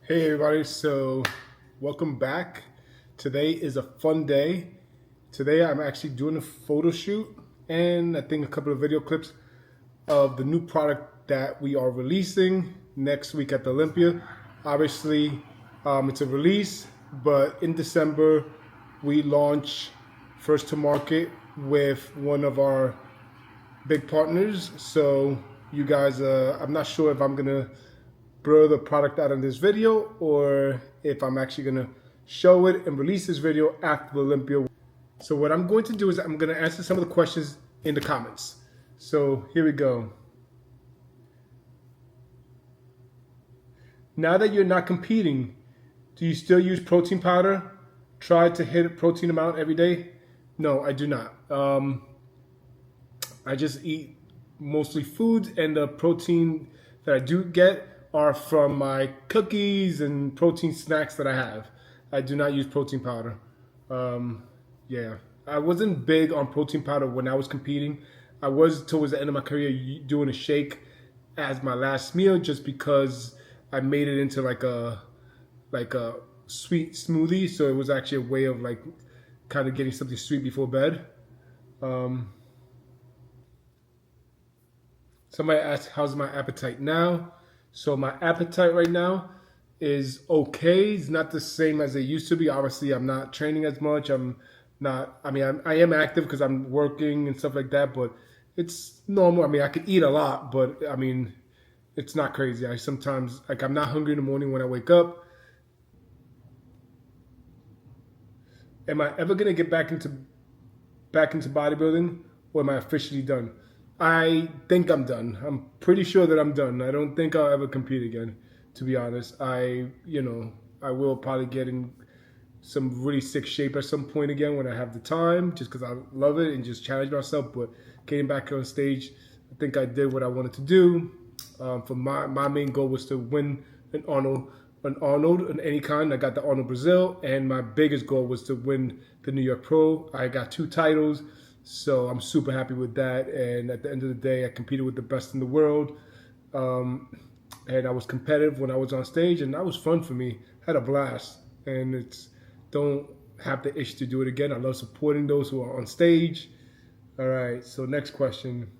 Hey everybody, so welcome back. Today is a fun day. Today I'm actually doing a photo shoot and I think a couple of video clips of the new product that we are releasing next week at the Olympia. Obviously, it's a release, but in December we launch first to market with one of our big partners. So you guys, I'm not sure if I'm gonna blur the product out in this video or if I'm actually gonna show it and release this video after the Olympia. So what I'm going to do is I'm gonna answer some of the questions in the comments. So here we go. Now that you're not competing, do you still use protein powder? Try to hit a protein amount every day? No, I do not. I just eat mostly foods, and the protein that I do get are from my cookies and protein snacks that I have. I do not use protein powder. Yeah, I wasn't big on protein powder when I was competing. I was towards the end of my career doing a shake as my last meal just because I made it into like a sweet smoothie. So it was actually a way of like kind of getting something sweet before bed. Somebody asked, how's my appetite now? So my appetite right now is okay. It's not the same as it used to be. Obviously, I'm not training as much. I am active because I'm working and stuff like that, but it's normal. I mean, I could eat a lot, but I mean, it's not crazy. I sometimes, like, I'm not hungry in the morning when I wake up. Am I ever gonna get back into bodybuilding, or am I officially done? I think I'm done. I'm pretty sure that I'm done. I don't think I'll ever compete again, to be honest. I will probably get in some really sick shape at some point again when I have the time, just because I love it and just challenge myself. But getting back on stage, I think I did what I wanted to do. For my main goal was to win an Arnold in any kind. I got the Arnold Brazil, and my biggest goal was to win the New York Pro. I got 2 titles. So I'm super happy with that. And at the end of the day, I competed with the best in the world. And I was competitive when I was on stage, and that was fun for me. Had a blast. And don't have the itch to do it again. I love supporting those who are on stage. All right, so next question.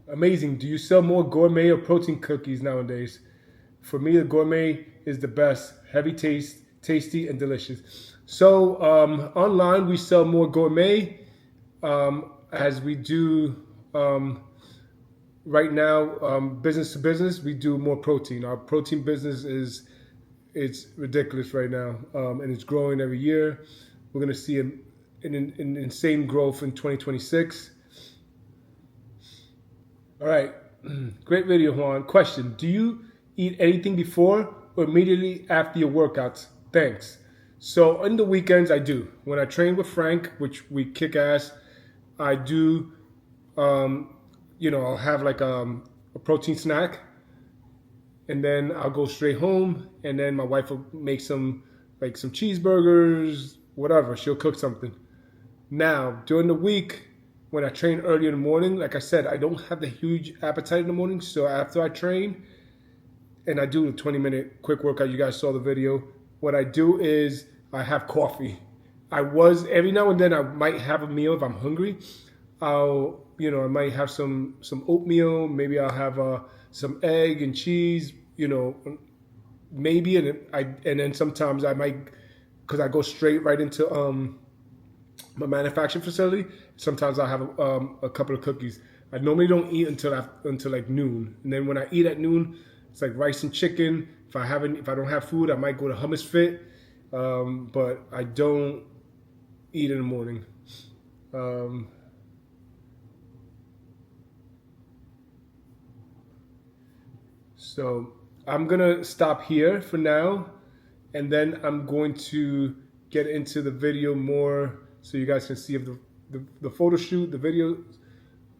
Amazing. Do you sell more gourmet or protein cookies nowadays? For me, the gourmet is the best. Heavy taste, tasty, and delicious. So online we sell more gourmet as we do right now. Business to business, we do more protein. Our protein business it's ridiculous right now, and it's growing every year. We're going to see an insane growth in 2026. All right, great video, Juan. Question: do you eat anything before or immediately after your workouts? Thanks. So on the weekends, I do. When I train with Frank, which we kick ass, I do, I'll have like a protein snack, and then I'll go straight home, and then my wife will make some cheeseburgers, whatever. She'll cook something. Now, during the week, when I train early in the morning, like I said, I don't have the huge appetite in the morning, so after I train, and I do a 20-minute quick workout, you guys saw the video, what I do is I have coffee. Every now and then I might have a meal if I'm hungry. I might have some oatmeal. Maybe I'll have some egg and cheese. Maybe, and then sometimes I might, because I go straight right into my manufacturing facility. Sometimes I'll have a couple of cookies. I normally don't eat until like noon, and then when I eat at noon, it's like rice and chicken. If I don't have food, I might go to Hummus Fit, but I don't eat in the morning. So I'm gonna stop here for now, and then I'm going to get into the video more so you guys can see of the photo shoot, the video.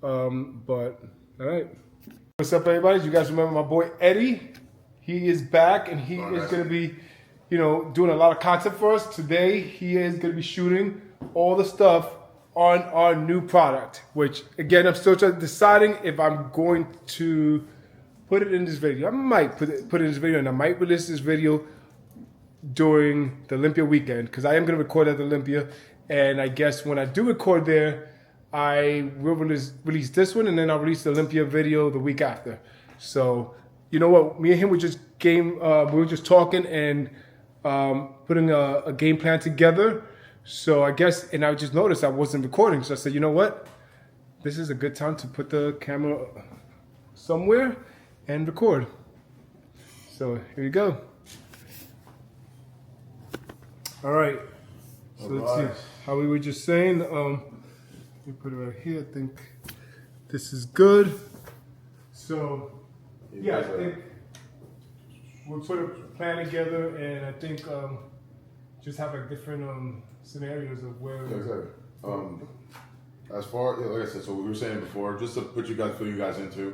But all right, what's up, everybody? You guys remember my boy Eddie? He is back, and he is going to be, doing a lot of content for us. Today, he is going to be shooting all the stuff on our new product, which, again, I'm still deciding if I'm going to put it in this video. I might put it in this video, and I might release this video during the Olympia weekend, because I am going to record at the Olympia, and I guess when I do record there, I will release this one, and then I'll release the Olympia video the week after. So, you know what? Me and him were just talking and putting a game plan together. So I guess, and I just noticed I wasn't recording, so I said, you know what? This is a good time to put the camera somewhere and record. So here you go. All right. So let's see how we were just saying. We put it right here. I think this is good. So yeah, I think we'll put a plan together, and I think just have like different scenarios of where. Yeah, exactly. As far, like I said, so we were saying before, just to fill you guys into,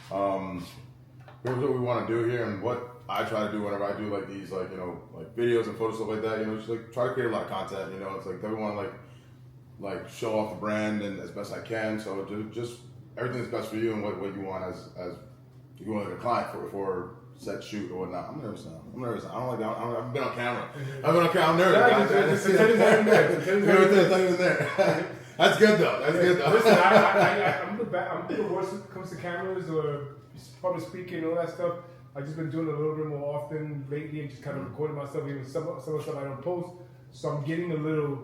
here's what we want to do here, and what I try to do whenever I do like these, like, you know, like videos and photos, stuff like that. You know, just like try to create a lot of content. You know, it's like everyone like show off the brand and as best I can. So just everything that's best for you and what you want as you want like a client for set shoot or whatnot. I'm nervous now. I don't like that. I've been on camera. I've been on camera. I'm nervous. It's not even there. That's good though. Listen, I'm the worst when it comes to cameras or public speaking and all that stuff. I've just been doing it a little bit more often lately and just kind of recording myself, even some of the stuff I don't post. So I'm getting a little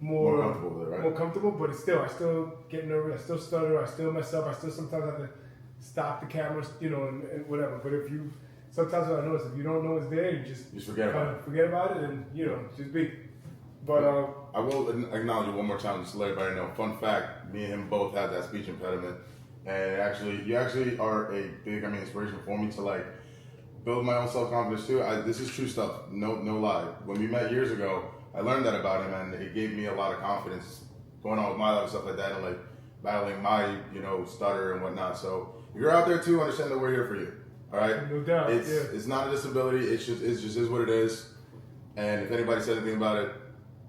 more comfortable with it, right? More comfortable, but I still get nervous. I still stutter. I still mess up. I still sometimes have to stop the camera, you know, and whatever. But sometimes what I notice, if you don't know it's there, you just forget about it, and you know, just be. But I will acknowledge it one more time just to let everybody know. Fun fact: me and him both have that speech impediment, and you actually are a big, inspiration for me to like build my own self confidence too. This is true stuff, no lie. When we met years ago, I learned that about him, and it gave me a lot of confidence going on with my life, stuff like that, and like battling my stutter and whatnot. So if you're out there too, understand that we're here for you. All right, no doubt. It's not a disability. It just is what it is. And if anybody says anything about it.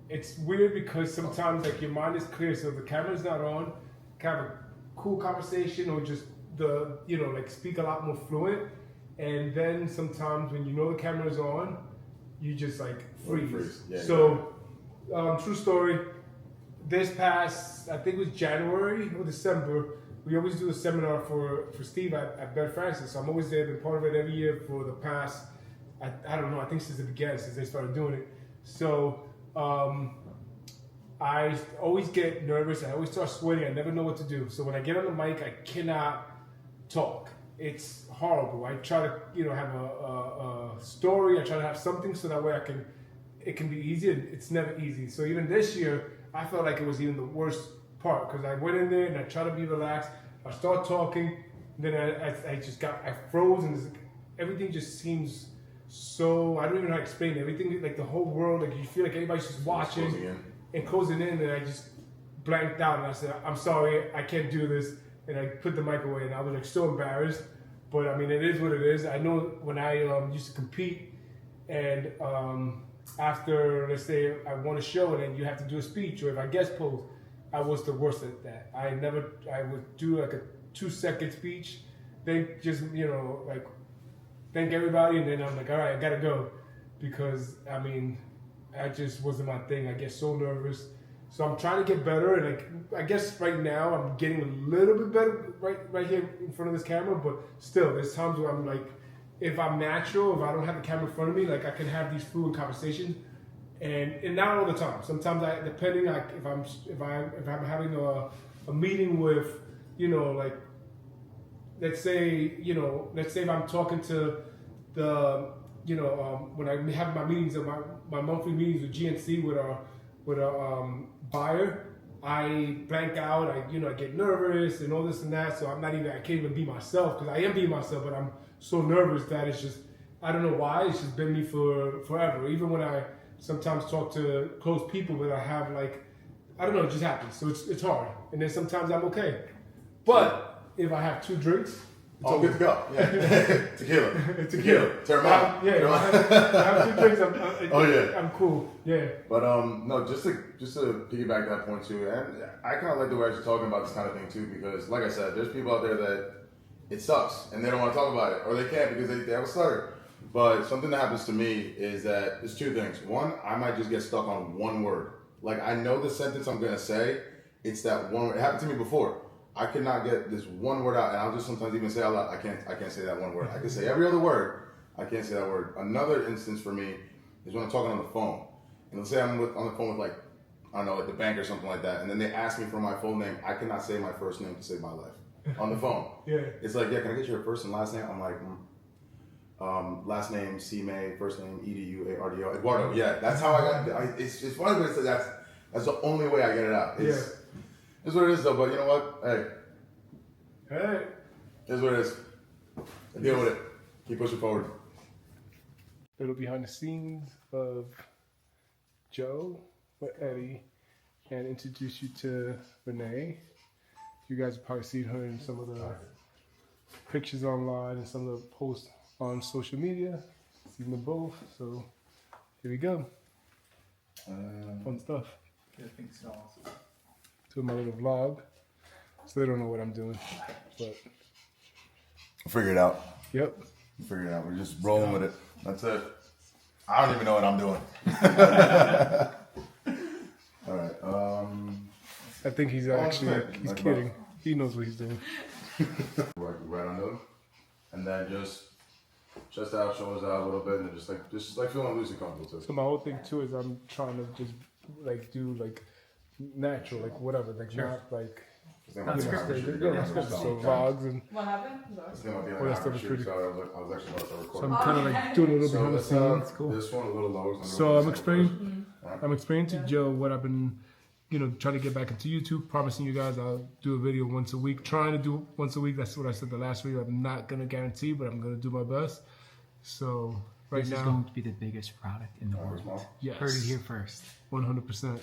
It's weird because sometimes like your mind is clear, so if the camera's not on, you can have a cool conversation or just speak a lot more fluent. And then sometimes when you know the camera's on, you just like freeze. Yeah, so true story. This past, I think it was January or December, we always do a seminar for Steve at Bed Francis. So I'm always there, been part of it every year for the past, I don't know, I think since it began, since they started doing it. So I always get nervous. I always start sweating. I never know what to do. So when I get on the mic, I cannot talk. It's horrible. I try to, have a story. I try to have something so that way it can be easy. It's never easy. So even this year, I felt like it was even the worst part because I went in there and I tried to be relaxed. I start talking, then I froze, and everything just seems so, I don't even know how to explain it. Everything, like the whole world, like you feel like everybody's just watching and closing in, and I just blanked out and I said, I'm sorry, I can't do this. And I put the mic away and I was like so embarrassed. But it is what it is. I know when I used to compete and after, let's say I won a show and then you have to do a speech or if I guest post, I was the worst at that. I would do like a 2-second speech, then just, thank everybody, and then I'm like, all right, I gotta go, because I just wasn't my thing. I get so nervous, so I'm trying to get better, and I guess right now I'm getting a little bit better right here in front of this camera. But still, there's times where I'm like, if I'm natural, if I don't have the camera in front of me, like I can have these fluent conversations, and not all the time. Sometimes depending, like if I'm having a meeting with, let's say if I'm talking to the, when I have my meetings, my monthly meetings with GNC with a buyer, I blank out. I get nervous and all this and that. So I can't even be myself, because I am being myself, but I'm so nervous that it's just, I don't know why. It's just been me for forever. Even when I sometimes talk to close people, but I have I don't know, it just happens. So it's hard. And then sometimes I'm okay. But if I have 2 drinks, it's all good to go. Yeah. Tequila. Terramana. Yeah. I have 2 drinks. I'm cool. Yeah. But no, just to piggyback that point too, and I kind of like the way you're talking about this kind of thing too, because like I said, there's people out there that it sucks, and they don't want to talk about it, or they can't because they have a stutter. But something that happens to me is that it's two things. One, I might just get stuck on one word. Like, I know the sentence I'm gonna say, it's that one word. It happened to me before. I could not get this one word out, and I'll just sometimes even say out loud, I can't say that one word. I can say every other word, I can't say that word. Another instance for me is when I'm talking on the phone. And let's say I'm on the phone with, like, I don't know, like the bank or something like that, and then they ask me for my full name. I cannot say my first name to save my life on the phone. Yeah. It's like, yeah, can I get your first and last name? I'm like, last name C-May, first name E-D-U-A-R-D-O. Eduardo. Yeah, that's how I got. It's funny, but that's the only way I get it out. It's what it is, though. But you know what? Hey, it's what it is. Deal with it. Keep pushing forward. Little behind the scenes of Joe with Eddie, and introduce you to Renee. You guys have probably seen her in some of the pictures online and some of the posts on social media. Seen them both, so here we go. Fun stuff. To my little vlog, so they don't know what I'm doing, but Figure it out. yep. Figure it out. We're just rolling with it. That's it. I don't even know what I'm doing. All right. I think he's actually he's kidding. He knows what he's doing. Right under them, and then just chest out, shoulders out a little bit, and then just like feeling loose and comfortable too. So my whole thing too is I'm trying to just like do like natural, like whatever, like not like Not scripted. Yeah, not scripted. So vlogs and What happened? all that stuff is pretty. So I was actually about to record. So I'm kind of like doing a little behind the scenes. Cool. This one a little lower. So I'm explaining to Joe what I've been, trying to get back into YouTube. Promising you guys I'll do a video once a week. Trying to do once a week. That's what I said the last video. I'm not gonna guarantee, but I'm gonna do my best. So right This now, is going to be the biggest product in the world. yes, Heard it here first. 100%.